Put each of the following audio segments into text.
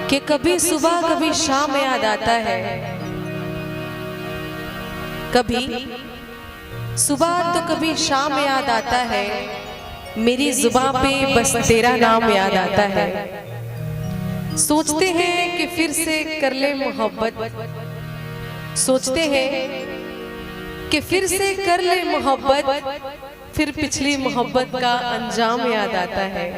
कि कभी सुबह कभी शाम याद आता है, कभी सुबह तो कभी शाम याद आता है, मेरी जुबान पे बस तेरा नाम याद आता है। सोचते हैं कि फिर से कर ले मोहब्बत, सोचते हैं कि फिर से कर ले मोहब्बत, फिर पिछली मोहब्बत का अंजाम याद आता है।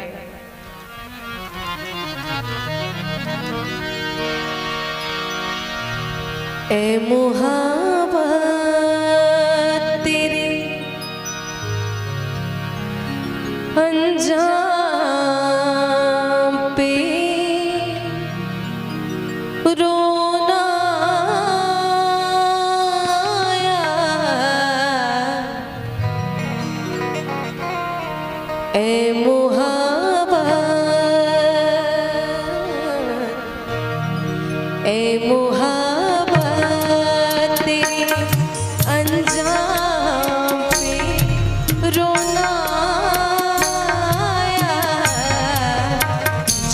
ए मोहब्बत तेरे अंजाम पे रोना आया, ए मोहब्बत, ए मोहब्बत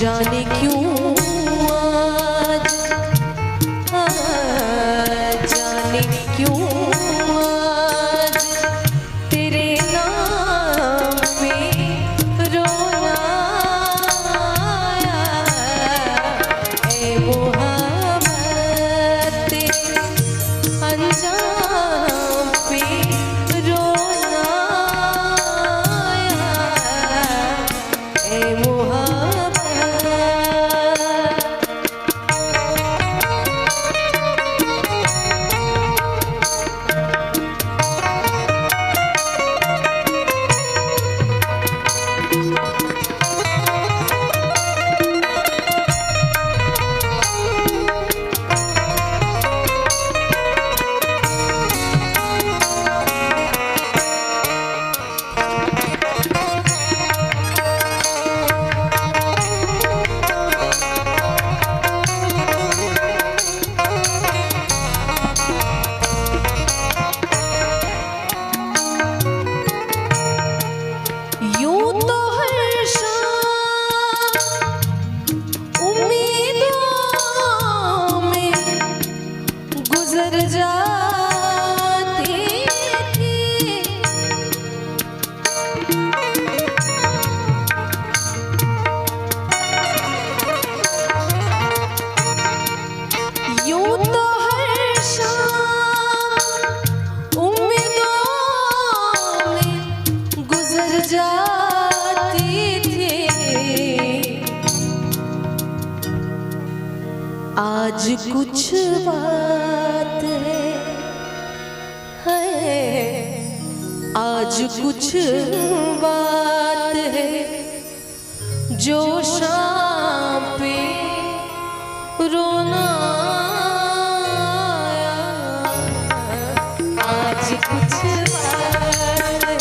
जाने क्यों आज, जाने क्यों आज तेरे नाम पे रोना आया, ए मोहब्बत तेरे अंजाम पे रोना आया, ए मोहब्बत। आज कुछ बात है, आज कुछ बात है जो शाम पे रोना आया, आज कुछ बात है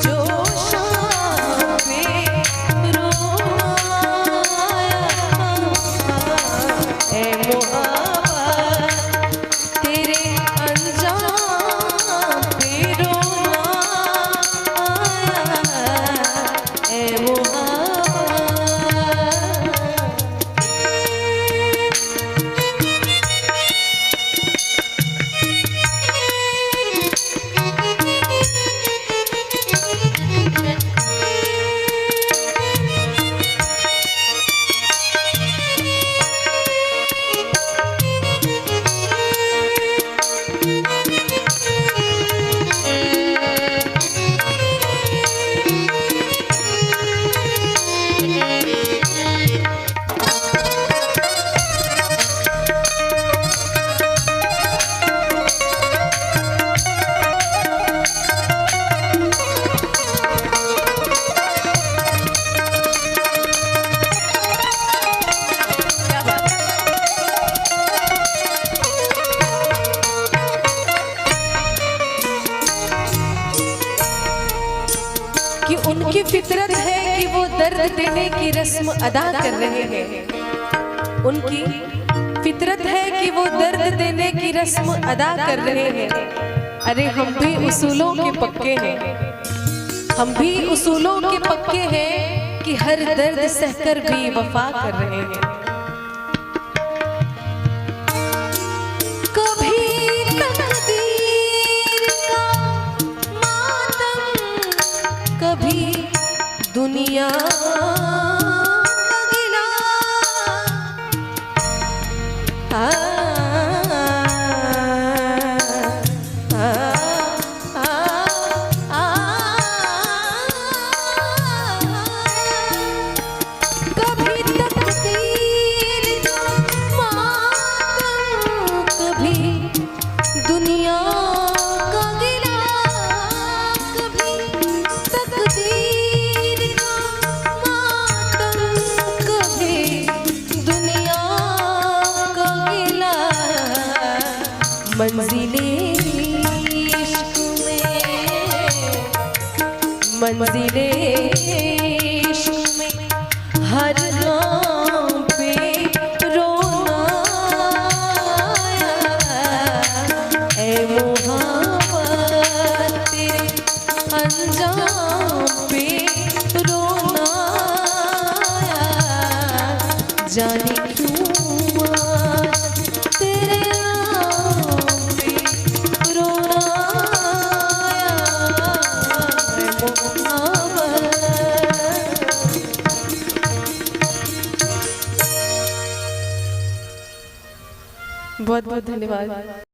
जो शाम पे रोना आया, ए मोहब्बत तेरे अंजाम पे रोना आया, ए मोहब्बत। देने की रस्म अदा कर रहे हैं। उनकी फितरत है कि वो दर्द देने की रस्म अदा कर रहे हैं। अरे हम भी उसूलों के पक्के हैं, हम भी उसूलों के पक्के हैं कि हर दर्द सहकर भी वफा कर रहे हैं। कभी तकदीर का मातम, कभी दुनिया मंजिले इश्क में, मंजिले इश्क में हर गाँव पे रोना ऐ मोहब्बत तेरे अंजाम पे रोना जाने क्यों तेरे बहुत बहुत धन्यवाद।